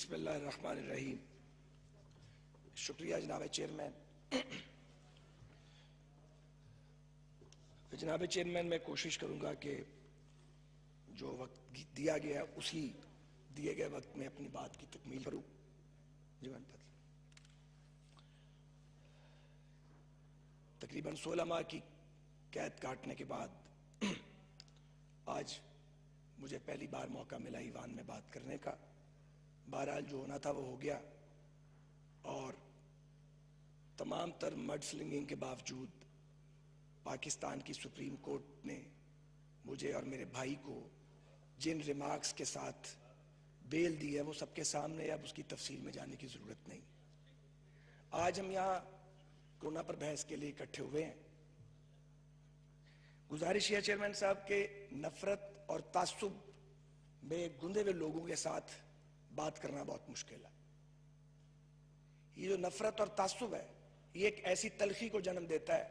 बिस्मिल्लाहिर्रहमानिर्रहीम। शुक्रिया जनाब चेयरमैन। जनाब चेयरमैन, मैं कोशिश करूंगा कि जो वक्त दिया गया है उसी दिए गए वक्त में अपनी बात की तकमील करूं। तकरीबन 16 माह की कैद काटने के बाद आज मुझे पहली बार मौका मिला ईवान में बात करने का। बहरहाल जो होना था वो हो गया, और तमाम तर मड स्लिंगिंग के बावजूद पाकिस्तान की सुप्रीम कोर्ट ने मुझे और मेरे भाई को जिन रिमार्क्स के साथ बेल दी है वो सबके सामने, अब उसकी तफसील में जाने की जरूरत नहीं। आज हम यहाँ कोरोना पर बहस के लिए इकट्ठे हुए हैं। गुजारिश है चेयरमैन साहब के नफरत और तासुब में गुंदे हुए लोगों के साथ बात करना बहुत मुश्किल है। ये जो नफरत और तासुब है, ये एक ऐसी तलखी को जन्म देता है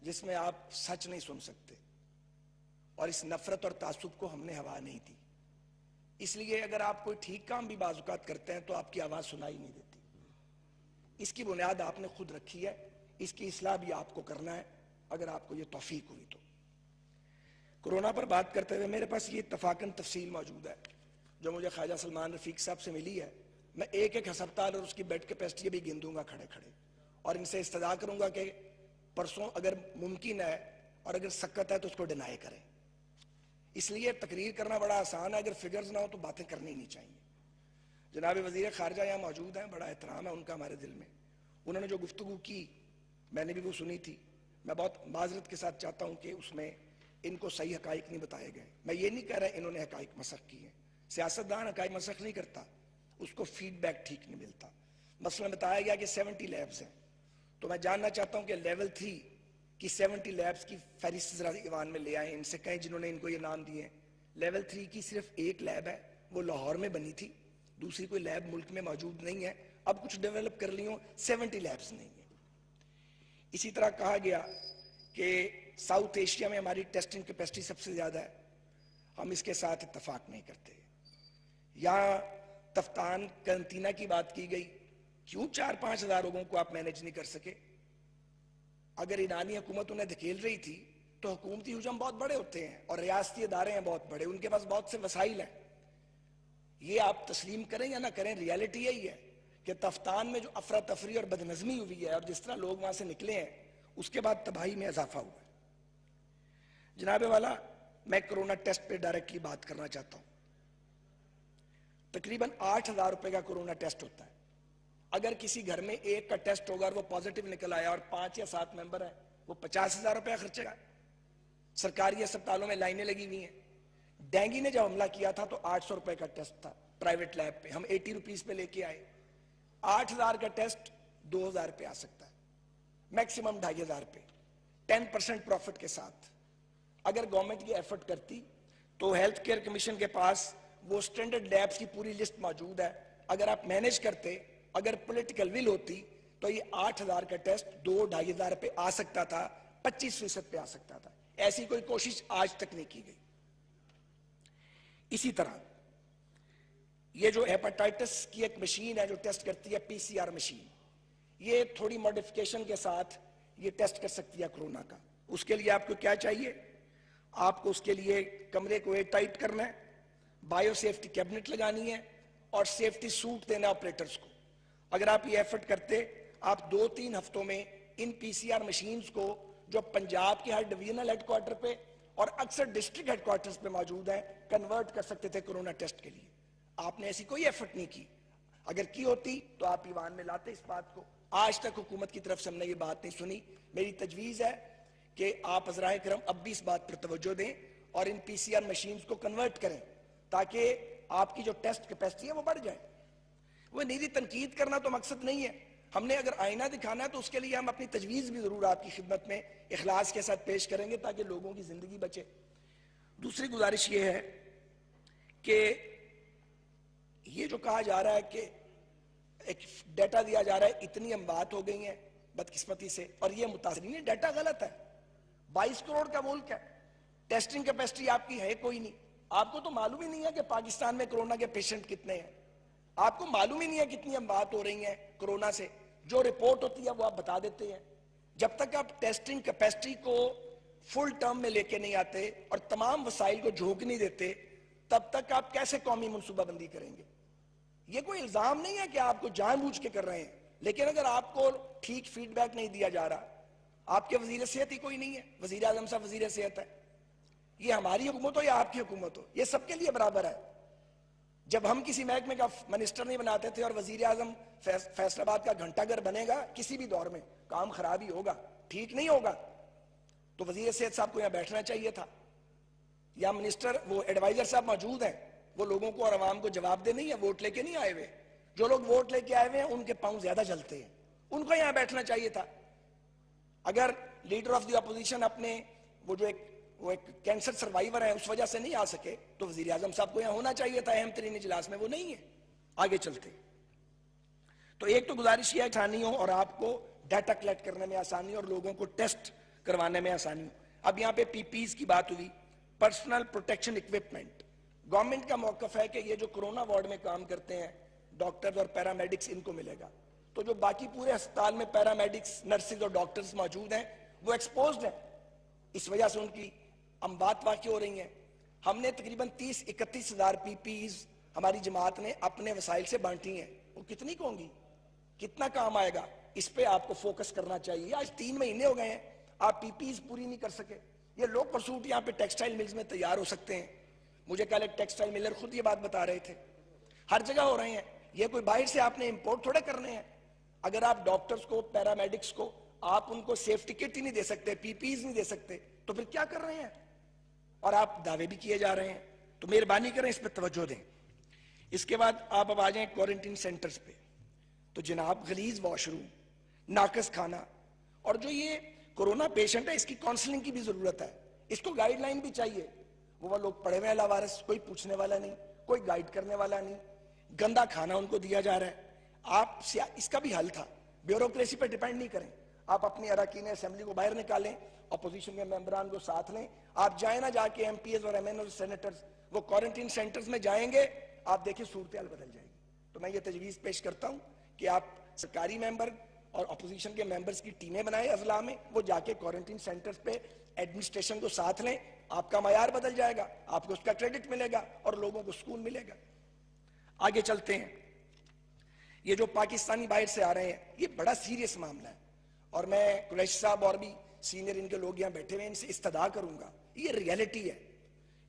जिसमें आप सच नहीं सुन सकते, और इस नफरत और तासुब को हमने हवा नहीं दी। इसलिए अगर आप कोई ठीक काम भी बाजुकात करते हैं तो आपकी आवाज सुनाई नहीं देती। इसकी बुनियाद आपने खुद रखी है, इसकी इस्लाह भी आपको करना है अगर आपको ये तौफीक हुई तो। कोरोना पर बात करते हुए मेरे पास ये इत्तफाकन तफसील मौजूद है जो मुझे ख्वाजा सलमान रफीक साहब से मिली है। मैं एक एक हस्पताल और उसकी बेड कैपेसिटी भी गिन दूंगा खड़े खड़े, और इनसे इस्तदा करूंगा कि परसों अगर मुमकिन है और अगर सक्कत है तो उसको डिनाई करें। इसलिए तकरीर करना बड़ा आसान है, अगर फिगर्स ना हो तो बातें करनी नहीं चाहिए। जनाब वजीर खारजा यहाँ मौजूद हैं, बड़ा एहतराम है उनका हमारे दिल में। उन्होंने जो गुफ्तगू की मैंने भी वो सुनी थी। मैं बहुत माजरत के साथ चाहता हूँ कि उसमें इनको सही हकाइक नहीं बताए गए। मैं ये नहीं कह रहा इन्होंने हकाइक मसख की है, सियासतदान हकाइक मसख नहीं करता, उसको फीडबैक ठीक नहीं मिलता। मसला बताया गया कि 70 लैब्स हैं, तो मैं जानना चाहता हूँ कि लेवल 3 की 70 लैब्स की फहरिस्त जरा ईवान में ले आए, इनसे कहें जिन्होंने इनको ये नाम दिए। लेवल 3 की सिर्फ एक लैब है, वो लाहौर में बनी थी, दूसरी कोई लैब मुल्क में मौजूद नहीं है। अब कुछ डेवलप कर ली हो, 70 लैब्स नहीं है। इसी तरह कहा गया कि साउथ एशिया में हमारी टेस्टिंग कैपेसिटी सबसे ज्यादा है, हम इसके साथ इत्तफाक नहीं करते। यहाँ तफ्तान कैंटीना की बात की गई, क्यों 4-5 हज़ार लोगों को आप मैनेज नहीं कर सके? अगर ईरानी हुकूमत उन्हें धकेल रही थी तो हुकूमती हुजम बहुत बड़े होते हैं और रियासती इदारे हैं बहुत बड़े, उनके पास बहुत से वसाइल हैं। ये आप तस्लीम करें या ना करें, रियलिटी यही है कि तफ्तान में जो अफरा तफरी और बदनज़मी हुई है और जिस तरह लोग वहां से निकले हैं, उसके बाद तबाही में इजाफा हुआ है। जनाब वाला, मैं कोरोना टेस्ट पे डायरेक्टली बात करना चाहता हूं। तकरीबन 8,000 रुपए का कोरोना टेस्ट होता है। अगर किसी घर में एक का टेस्ट होगा और वो पॉजिटिव निकल आया और 5 या 7 मेंबर है, वो 50,000 रुपया खर्चेगा। सरकारी अस्पतालों में लाइनें लगी हुई हैं। डेंगू ने जब हमला किया था तो 800 रुपए का टेस्ट था प्राइवेट लैब पे, हम 80 रुपीज पे लेके आए। 8,000 का टेस्ट 2,000 पे आ सकता है, मैक्सिमम 2,500 पे, 10% प्रॉफिट के साथ। अगर गवर्नमेंट ये एफर्ट करती तो हेल्थ केयर कमीशन के पास वो स्टैंडर्ड लैब्स की पूरी लिस्ट मौजूद है। अगर आप मैनेज करते, अगर पॉलिटिकल विल होती तो ये 8,000 का टेस्ट 2-2,500 पे आ सकता था, 25% पे आ सकता था। ऐसी कोई कोशिश आज तक नहीं की गई। इसी तरह ये जो हेपेटाइटिस की एक मशीन है जो टेस्ट करती है, PCR मशीन, ये थोड़ी मॉडिफिकेशन के साथ ये टेस्ट कर सकती है कोरोना का। उसके लिए आपको क्या चाहिए? आपको उसके लिए कमरे को एयर टाइट करना है, बायो सेफ्टी कैबिनेट लगानी है और सेफ्टी सूट देना ऑपरेटर्स को। अगर आप ये एफर्ट करते, आप 2-3 हफ्तों में इन PCR मशीन्स को जो पंजाब के हर डिवीजनल हेडक्वार्टर पे और अक्सर डिस्ट्रिक्ट हेडक्वार्टर्स पे मौजूद है, कन्वर्ट कर सकते थे कोरोना टेस्ट के लिए। आपने ऐसी कोई एफर्ट नहीं की। अगर की होती तो आप ईवान में लाते इस बात को। आज तक हुकूमत की तरफ से हमने ये बात नहीं सुनी। मेरी तजवीज है कि आप हज़राए करम अब भी इस बात पर तवज्जो दें और इन PCR मशीन्स को कन्वर्ट करें ताकि आपकी जो टेस्ट कैपेसिटी है वो बढ़ जाए। वो निरी तनकीद करना तो मकसद नहीं है। हमने अगर आईना दिखाना है तो उसके लिए हम अपनी तजवीज भी जरूर आपकी खिदमत में इखलास के साथ पेश करेंगे ताकि लोगों की जिंदगी बचे। दूसरी गुजारिश ये है कि ये जो कहा जा रहा है कि एक डाटा दिया जा रहा है, इतनी अमवात हो गई हैं बदकिस्मती से, और ये मुतासरीन, डाटा गलत है। 22 करोड़ का मुल्क है, टेस्टिंग कैपेसिटी आपकी है कोई नहीं। आपको तो मालूम ही नहीं है कि पाकिस्तान में कोरोना के पेशेंट कितने हैं। आपको मालूम ही नहीं है कितनी बात हो रही है कोरोना से, जो रिपोर्ट होती है वो आप बता देते हैं। जब तक आप टेस्टिंग कैपेसिटी को फुल टर्म में लेके नहीं आते और तमाम वसाइल को झोंक नहीं देते, तब तक आप कैसे कौमी मनसूबाबंदी करेंगे? ये कोई इल्जाम नहीं है कि आपको जानबूझ के कर रहे हैं, लेकिन अगर आपको ठीक फीडबैक नहीं दिया जा रहा, आपके वजीर सेहत ही कोई नहीं है, वजीर आजम साहब वजीर सेहत है, ये हमारी हुकूमत हो या आपकी हुकूमत हो, ये सबके लिए बराबर है। जब हम किसी महकमे का मिनिस्टर नहीं बनाते थे और वजीर आजम फैसलाबाद का घंटाघर बनेगा, किसी भी दौर में काम खराब ही होगा, ठीक नहीं होगा, तो वजीर सेहत साहब को यहां बैठना चाहिए था। या मिनिस्टर वो एडवाइजर साहब मौजूद हैं, वो लोगों को और आवाम को जवाब दे नहीं है, वोट लेके नहीं आए हुए। जो लोग वोट लेके आए हुए हैं उनके पांव ज्यादा जलते हैं, उनको यहां बैठना चाहिए था। अगर लीडर ऑफ द अपोजिशन अपने वो एक कैंसर सर्वाइवर है उस वजह से नहीं आ सके, तो वजीर आजम साहब को यहां होना चाहिए था अहम तरीन इजलास में, वो नहीं है। आगे चलते तो एक तो गुजारिश यह आसानी हो और आपको डाटा कलेक्ट करने में आसानी और लोगों को टेस्ट करवाने में आसानी हो। अब यहां पे पीपीज की बात हुई, पर्सनल प्रोटेक्शन इक्विपमेंट। गवर्नमेंट का मौकफ है कि ये जो कोरोना वार्ड में काम करते हैं डॉक्टर्स और पैरामेडिक्स, इनको मिलेगा। तो जो बाकी पूरे अस्पताल में पैरामेडिक्स, नर्सिस और डॉक्टर्स मौजूद हैं वो एक्सपोज्ड हैं, इस वजह से उनकी अमवात वाक़ई हो रही हैं। हमने तकरीबन 30-31 हज़ार पीपीज हमारी जमात ने अपने वसाइल से बांटी हैं, वो कितनी को होंगी, कितना काम आएगा, इस पे आपको फोकस करना चाहिए। आज 3 महीने हो गए हैं, आप पीपीज पूरी नहीं कर सके। ये लो परसूट यहाँ पे टेक्सटाइल मिल्स में तैयार हो सकते हैं, मुझे कल एक टेक्सटाइल मिलर खुद ये बात बता रहे थे, हर जगह हो रहे हैं। ये कोई बाहर से आपने इंपोर्ट थोड़े करने हैं। अगर आप डॉक्टर्स को, पैरामेडिक्स को, आप उनको सेफ्टी किट ही नहीं दे सकते, पीपीज नहीं दे सकते, तो फिर क्या कर रहे हैं? और आप दावे भी किए जा रहे हैं, तो मेहरबानी करें इस पर तवज्जो दें। इसके बाद आप अब आ जाएं क्वारंटीन सेंटर्स पे, तो जनाब गलीज वॉशरूम, नाकस खाना, और जो ये कोरोना पेशेंट है इसकी काउंसलिंग की भी जरूरत है, इसको गाइडलाइन भी चाहिए। वो लोग पड़े हुए लावारिस, कोई पूछने वाला नहीं, कोई गाइड करने वाला नहीं, गंदा खाना उनको दिया जा रहा है। आप इसका भी हल था, ब्यूरोक्रेसी पर डिपेंड नहीं करें, आप अपनी अरकान असेंबली को बाहर निकालें, अपोजिशन के मेंबरान को साथ लें, आप जाए ना जाके एमपीएस और एमएन और सेनेटर्स वो क्वारंटीन सेंटर्स में जाएंगे, आप देखिए सूरत हाल बदल जाएगी। तो मैं ये तजवीज़ पेश करता हूं कि आप सरकारी मेंबर और अपोजिशन के मेंबर्स की टीमें बनाए अजला में, वो जाके क्वारंटीन सेंटर्स पे एडमिनिस्ट्रेशन को साथ लें, आपका मयार बदल जाएगा, आपको उसका क्रेडिट मिलेगा और लोगों को सुकून मिलेगा। आगे चलते हैं, ये जो पाकिस्तानी बाहर से आ रहे हैं ये बड़ा सीरियस मामला है, और मैं कुरैशी साहब और भी सीनियर इनके लोग यहाँ बैठे हुए हैं, इनसे इस्तदा करूंगा, ये रियलिटी है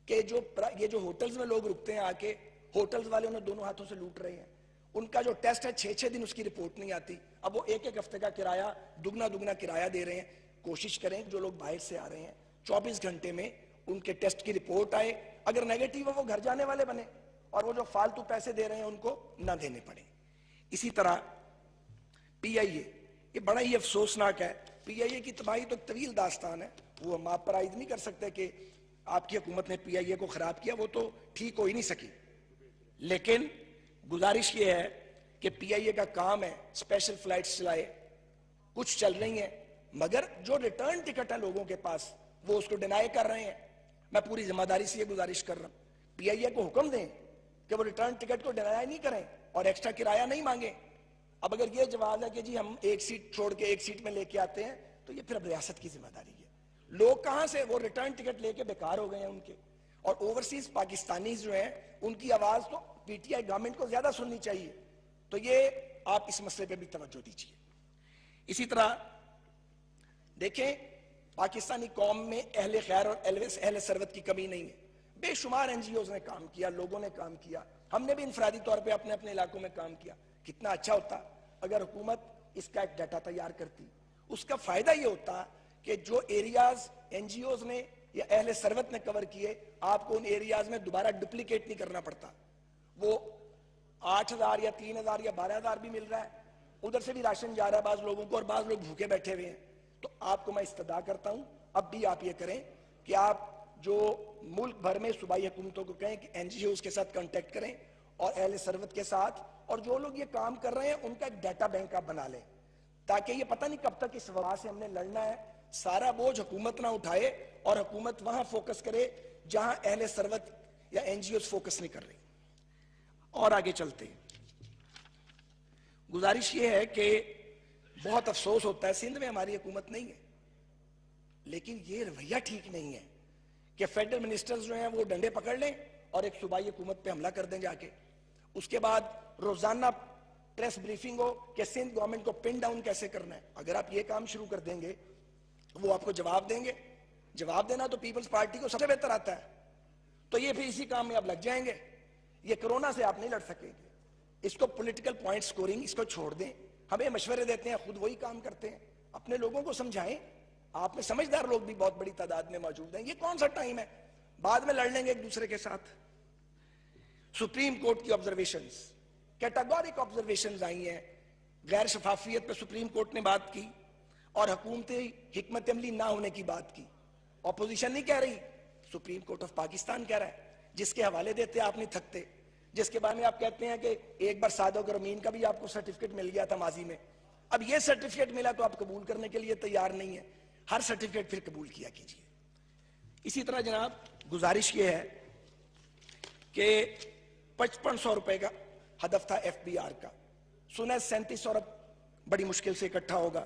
कि ये जो होटल्स में लोग रुकते हैं आके, होटल्स वाले उन्हें दोनों हाथों से लूट रहे हैं। उनका जो टेस्ट है 6-6 दिन उसकी रिपोर्ट नहीं आती, अब वो एक हफ्ते का किराया दुगना किराया दे रहे हैं। कोशिश करें जो लोग बाहर से आ रहे हैं 24 घंटे में उनके टेस्ट की रिपोर्ट आए, अगर नेगेटिव है वो घर जाने वाले बने, और वो जो फालतू पैसे दे रहे हैं उनको ना देने पड़े। इसी तरह पीआईए, ये बड़ा ही अफसोसनाक है, पीआईए की तबाही तो तवील दास्तान है, वो हम आप पर आयद नहीं कर सकते कि आपकी हुकूमत ने पीआईए को खराब किया, वो तो ठीक हो ही नहीं सकी। लेकिन गुजारिश ये है कि पीआईए का काम है स्पेशल फ्लाइट्स चलाए, कुछ चल रही हैं, मगर जो रिटर्न टिकट है लोगों के पास वो उसको डिनाई कर रहे हैं। मैं पूरी जिम्मेदारी से ये गुजारिश कर रहा हूं, पीआईए को हुक्म दें कि वो रिटर्न टिकट को डिनाई नहीं करें और एक्स्ट्रा किराया नहीं मांगे। अब अगर ये जवाब है कि जी हम एक सीट छोड़ के एक सीट में लेके आते हैं, तो ये फिर अब रियासत की जिम्मेदारी है। लोग कहां से वो रिटर्न टिकट लेके बेकार हो गए हैं उनके, और ओवरसीज पाकिस्तानी जो हैं उनकी आवाज तो पीटीआई गवर्नमेंट को ज्यादा सुननी चाहिए। तो ये आप इस मसले पे भी तवज्जो दीजिए। इसी तरह देखें, पाकिस्तानी कौम में अहले खैर और अहले सरवत की कमी नहीं है, बेशुमार एनजीओज ने काम किया, लोगों ने काम किया, हमने भी इंफरादी तौर पे अपने अपने इलाकों में काम किया। कितना अच्छा होता अगर हुकूमत इसका एक डाटा तैयार करती। उसका फायदा ये होता कि जो एरियाज एनजीओज ने या अहले सरवत ने कवर किए, आपको उन एरियाज में दोबारा डुप्लीकेट नहीं करना पड़ता। वो 8,000 या 3,000 या 12,000 भी मिल रहा है, उधर से भी राशन जा रहा है बाज लोगों को, और बाज लोग भूखे बैठे हुए हैं। तो आपको मैं इस्तदा करता हूं, अब भी आप ये करें कि आप जो मुल्क भर में सूबाई हुकूमतों को कहें कि एनजीओज के साथ कांटेक्ट करें और अहले सरवत के साथ, और जो लोग ये काम कर रहे हैं उनका एक डाटा बैंक आप बना लें, ताकि ये पता नहीं कब तक इस वबा से हमने लड़ना है, सारा बोझ हुकूमत ना उठाए और हुकूमत वहां फोकस करे जहां अहले सरवत या एनजीओ फोकस नहीं कर रही। और आगे चलते हैं, गुजारिश ये है कि बहुत अफसोस होता है सिंध में हमारी हुकूमत नहीं है, लेकिन ये रवैया ठीक नहीं है कि फेडरल मिनिस्टर्स जो हैं वो डंडे पकड़ लें और एक सूबाई हुकूमत पे हमला कर दें जाके। उसके बाद रोजाना प्रेस ब्रीफिंग हो कि सिंध गवर्नमेंट को पिन डाउन कैसे करना है। अगर आप ये काम शुरू कर देंगे वो आपको जवाब देंगे। जवाब देना तो पीपल्स पार्टी को सबसे बेहतर आता है, तो ये फिर इसी काम में आप लग जाएंगे। ये कोरोना से आप नहीं लड़ सकेंगे। इसको पॉलिटिकल पॉइंट स्कोरिंग इसको छोड़ दें। हमें मशवरे देते हैं, खुद वही काम करते हैं। अपने लोगों को समझाएं। आप में समझदार लोग भी बहुत बड़ी तादाद में मौजूद हैं। ये कौन सा टाइम है, बाद में लड़ लेंगे एक दूसरे के साथ। सुप्रीम कोर्ट की ऑब्जर्वेशंस, कैटेगोरिक ऑब्जर्वेशंस आई हैं। गैर शफाफियत पे सुप्रीम कोर्ट ने बात की और हुकूमती हिकमत अमली ना होने की बात की। ऑपोजिशन नहीं कह रही, सुप्रीम कोर्ट ऑफ पाकिस्तान कह रहा है। जिसके हवाले देते आप नहीं थकते, जिसके बारे में आप कहते हैं कि एक बार सादो अमीन का भी आपको सर्टिफिकेट मिल गया था माजी में, अब ये सर्टिफिकेट मिला तो आप कबूल करने के लिए तैयार नहीं है। हर सर्टिफिकेट फिर कबूल किया कीजिए। इसी तरह जनाब गुजारिश ये है कि 5500 रुपए का हदफ था FBR का, सुना 3700 अरब बड़ी मुश्किल से इकट्ठा होगा।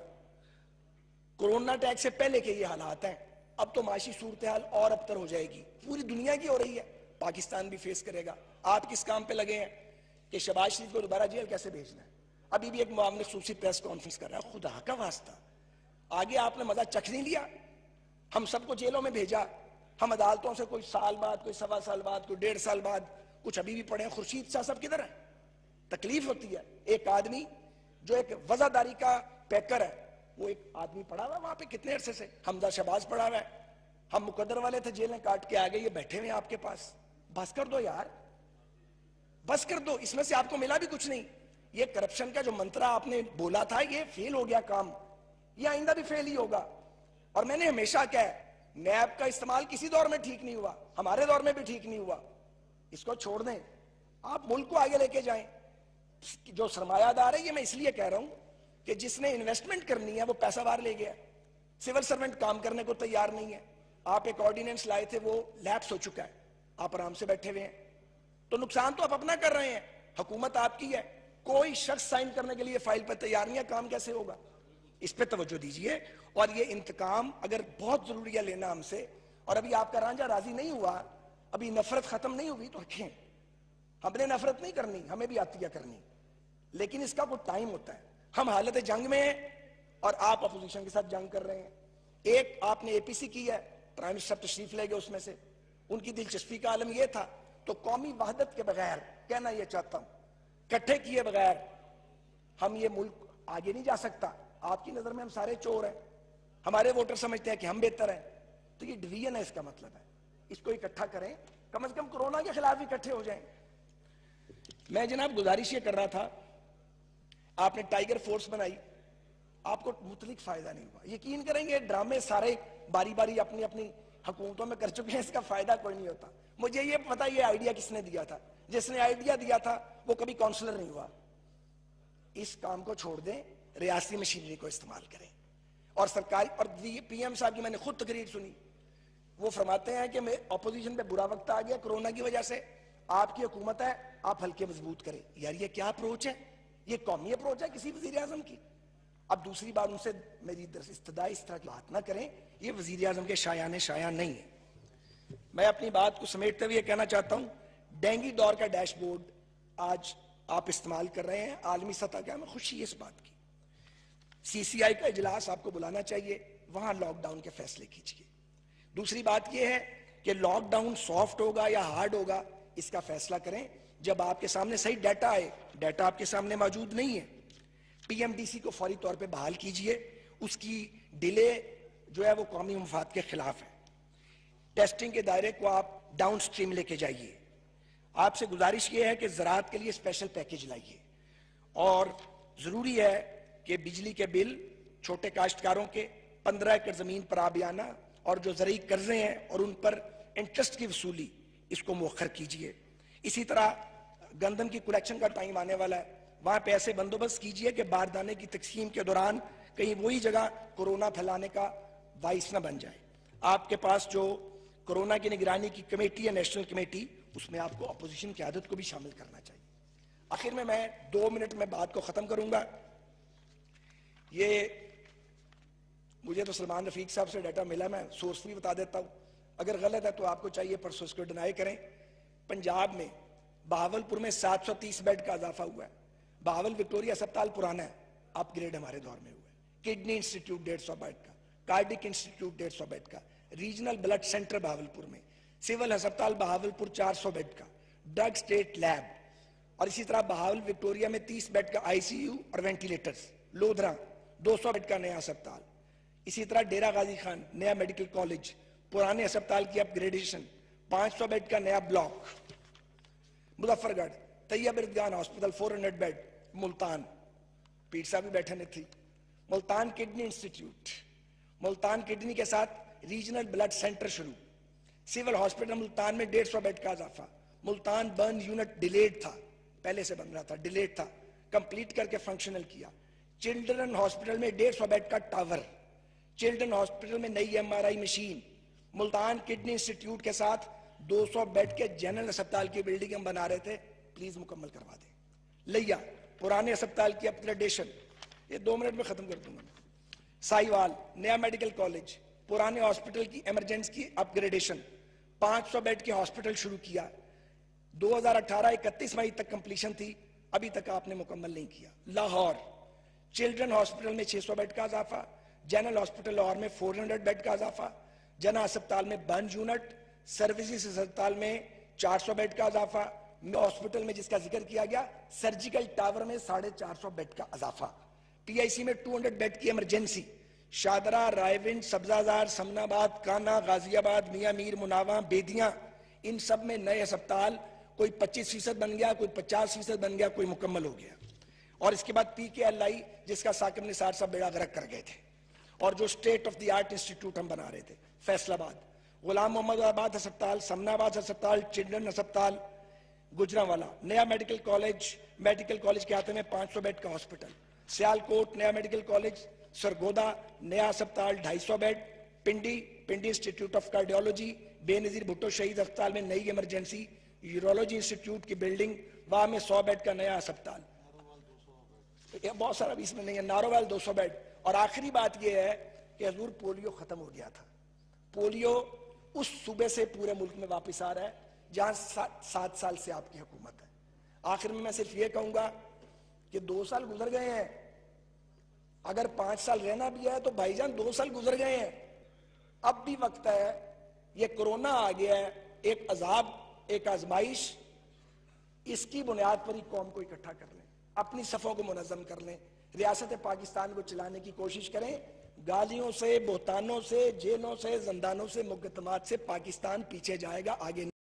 कोरोना टैक्स से पहले के ये हालात हैं। अब तो माशी सूरत हाल और अबतर हो जाएगी, पूरी दुनिया की हो रही है, पाकिस्तान भी फेस करेगा। आप किस काम पे लगे हैं कि शहबाज शरीफ को दोबारा जेल कैसे भेजना है। अभी भी एक मुआवने खसूसी प्रेस कॉन्फ्रेंस कर रहा है। खुदा का वास्ता, आगे आपने मजा चख नहीं लिया। हम सबको जेलों में भेजा, हम अदालतों से कोई साल बाद, कोई सवा साल बाद, कोई 1.5 साल बाद, कुछ अभी भी पड़े हैं। खुर्शीद शाह सब किधर है? तकलीफ होती है। एक आदमी जो एक वजादारी का पैकर है, वो एक आदमी पड़ा हुआ वहां पे कितने अरसे से, हमजा शहबाज पड़ा हुआ है। हम मुकद्दर वाले थे, जेलें काट के आ गए, ये बैठे हुए हैं आपके पास। बस कर दो यार, बस कर दो। इसमें से आपको मिला भी कुछ नहीं। ये करप्शन का जो मंत्रा आपने बोला था, ये फेल हो गया काम, ये आइंदा भी फेल ही होगा। और मैंने हमेशा कहा है, नैब का इस्तेमाल किसी दौर में ठीक नहीं हुआ, हमारे दौर में भी ठीक नहीं हुआ। इसको छोड़ दें, आप मुल्क को आगे लेके जाएं। जो सरमायादार है, ये मैं इसलिए कह रहा हूं कि जिसने इन्वेस्टमेंट करनी है वो पैसा बाहर ले गया। सिविल सर्वेंट काम करने को तैयार नहीं है। आप एक ऑर्डिनेंस लाए थे, वो लैप्स हो चुका है, आप आराम से बैठे हुए हैं। तो नुकसान तो आप अपना कर रहे हैं। हुकूमत आपकी है, कोई शख्स साइन करने के लिए फाइल पर तैयार नहीं है। काम कैसे होगा? इस पे तवज्जो दीजिए। और ये इंतकाम अगर बहुत जरूरी है लेना हमसे, और अभी आपका रांझा राजी नहीं हुआ, अभी नफरत खत्म नहीं हुई, तो रखें। हमने नफरत नहीं करनी, हमें भी आती है करनी, लेकिन इसका कोई टाइम होता है। हम हालत जंग में हैं और आप अपोजिशन के साथ जंग कर रहे हैं। एक आपने APC की है, प्राइम मिनिस्टर तशरीफ ले गए उसमें से, उनकी दिलचस्पी का आलम यह था। तो कौमी वहदत के बगैर, कहना यह चाहता हूं, इकट्ठे किए बगैर हम ये मुल्क आगे नहीं जा सकता। आपकी नजर में हम सारे चोर हैं, हमारे वोटर समझते हैं कि हम बेहतर हैं, तो ये डिवीजन है। इसका मतलब है इसको इकट्ठा करें, कम से कम कोरोना के खिलाफ इकट्ठे हो जाएं। मैं जनाब गुजारिश ये कर रहा था, आपने टाइगर फोर्स बनाई, आपको मुतलिक फायदा नहीं हुआ। यकीन करेंगे ड्रामे सारे बारी बारी अपनी अपनी हुकूमतों में कर चुके हैं, इसका फायदा कोई नहीं होता। मुझे ये पता ये आइडिया किसने दिया था। जिसने आइडिया दिया था वो कभी काउंसलर नहीं हुआ। इस काम को छोड़ दें, रियासती मशीनरी को इस्तेमाल करें। और सरकारी और PM साहब की मैंने खुद तकरीर सुनी, वो फरमाते हैं कि मैं अपोजिशन पे बुरा वक्त आ गया कोरोना की वजह से, आपकी हुकूमत है, आप हल्के मजबूत करें। यार ये क्या अप्रोच है? ये कौमी अप्रोच है किसी वजीर आजम की? अब दूसरी बार उनसे मेरी इस्तदा इस तरह की बात ना करें, ये वजीर आजम के शायान नहीं है। मैं अपनी बात को समेटते हुए कहना चाहता हूं, डेंगू दौर का डैशबोर्ड आज आप इस्तेमाल कर रहे हैं आलमी सतह का, हमें खुशी है इस बात की। CCI का इजलास आपको बुलाना चाहिए, वहां लॉकडाउन के फैसले कीजिए। दूसरी बात यह है कि लॉकडाउन सॉफ्ट होगा या हार्ड होगा, इसका फैसला करें जब आपके सामने सही डाटा आए। डाटा आपके सामने मौजूद नहीं है। PMDC को फौरी तौर पे बहाल कीजिए, उसकी डिले जो है वो कौमी मफाद के खिलाफ है। टेस्टिंग के दायरे को आप डाउन स्ट्रीम लेके जाइए। आपसे गुजारिश ये है कि ज़राअत के लिए स्पेशल पैकेज लाइए। और जरूरी है कि बिजली के बिल छोटे काश्तकारों के 15 एकड़ जमीन पर आबियाना और जो ज़रूरी कर्जे हैं और उन पर इंटरेस्ट की वसूली, इसको मौखर कीजिए। इसी तरह गंदम की कलेक्शन का टाइम आने वाला है, वहां पे ऐसे बंदोबस्त कीजिए कि बारदाने की तकसीम के दौरान कहीं वही जगह कोरोना फैलाने का बाइस न बन जाए। आपके पास जो कोरोना की निगरानी की कमेटी है, नेशनल कमेटी, उसमें आपको अपोजिशन की आदत को भी शामिल करना चाहिए। आखिर में मैं 2 मिनट में बात को खत्म करूंगा। ये मुझे तो सलमान रफीक साहब से डाटा मिला, मैं सोर्स भी बता देता हूं, अगर गलत है तो आपको चाहिए परसों उसको डिनाई करें। पंजाब में बहावलपुर में 730 बेड का इजाफा हुआ है। बहावल विक्टोरिया अस्पताल पुराना है, अपग्रेड हमारे दौर में हुआ है। किडनी इंस्टीट्यूट 150 बेड का, कार्डिक इंस्टीट्यूट 150 बेड का, रीजनल ब्लड सेंटर बहावलपुर में, सिविल अस्पताल बहावलपुर 400 बेड का, ड्रग स्टेट लैब, और इसी तरह बहावल विक्टोरिया में 30 बेड का आईसीयू और वेंटिलेटर्स, लोधरा 200 बेड का नया अस्पताल, इसी तरह डेरा गाजी खान नया मेडिकल कॉलेज, पुराने अस्पताल की अपग्रेडेशन, 500 बेड का नया block, Muzaffargarh Tayyab Erdogan hospital 400 bed, Multan पीर साहब भी बैठे थी, Multan kidney institute, Multan kidney के साथ रीजनल ब्लड सेंटर शुरू, सिविल हॉस्पिटल मुल्तान में 150 बेड का इजाफा, मुल्तान बर्न यूनिट डिलेड था, पहले से बन रहा था, डिलेड था, कंप्लीट करके फंक्शनल किया। चिल्ड्रन हॉस्पिटल में 150 बेड का टावर, चिल्ड्रन हॉस्पिटल में नई MRI machine, Multan kidney institute के साथ 200 बेड के जनरल अस्पताल की बिल्डिंग हम बना रहे थे, प्लीज मुकम्मल करवा दें। लिया पुराने अस्पताल की अपग्रेडेशन, ये 2 मिनट में खत्म कर दूंगा। साहिवाल नया मेडिकल कॉलेज, पुराने हॉस्पिटल की इमरजेंसी की अपग्रेडेशन, 500 बेड के हॉस्पिटल शुरू किया। 2018 31 मई तक कंप्लीशन थी, अभी तक आपने मुकम्मल नहीं किया। लाहौर चिल्ड्रन हॉस्पिटल में 600 बेड का इजाफा, जनरल हॉस्पिटल लाहौर में 400 बेड का इजाफा, जना अस्पताल में बर्न यूनिट, सर्विसेज अस्पताल में 400 बेड का इजाफा, हॉस्पिटल में जिसका जिक्र किया गया सर्जिकल टावर में 450 बेड का इजाफा, पीआईसी में 200 बेड की इमरजेंसी, शादरा, रायविंड, सब्जाजार, समनाबाद, काना, गाजियाबाद, मियां मीर, मुनावा, बेदियां, इन सब में नए अस्पताल, कोई 25% बन गया, कोई 50% बन गया, कोई मुकम्मल हो गया। और इसके बाद पीकेएलआई जिसका साकिब निसार साहब बेड़ा गर्क कर गए थे, और जो state of the art institute हम बना रहे थे, फैसलाबाद, गुलाम मोहम्मद आबाद अस्पताल, समनाबाद अस्पताल, चिल्ड्रन अस्पताल, गुजरांवाला नया मेडिकल कॉलेज के हाथे में 500 बेड का हॉस्पिटल, सियालकोट नया मेडिकल कॉलेज, सरगोदा नया अस्पताल 250 bed, Pindi institute of cardiology, Benazir Bhutto शहीद अस्पताल में नई इमरजेंसी, यूरोलॉजी इंस्टीट्यूट की बिल्डिंग, वहां में 100 बेड का नया अस्पताल, बहुत सारा भी इसमें नहीं है, नारोवाल 200 बेड। और आखिरी बात यह है कि हजूर पोलियो खत्म हो गया था, पोलियो उस सूबे से पूरे मुल्क में वापस आ रहा है जहां 7 साल से आपकी हुकूमत है। आखिर में मैं सिर्फ ये कहूंगा कि 2 साल गुजर गए हैं, अगर 5 साल रहना भी है तो भाईजान 2 साल गुजर गए हैं, अब भी वक्त है। ये कोरोना आ गया है, एक अजाब, एक आजमाइश, इसकी बुनियाद पर ही कौम को इकट्ठा कर लें, अपनी सफों को मुनज़्ज़म कर लें, रियासत पाकिस्तान को चलाने की कोशिश करें। गालियों से, बोहतानों से, जेलों से, जिंदानों से, मुकदमात से पाकिस्तान पीछे जाएगा, आगे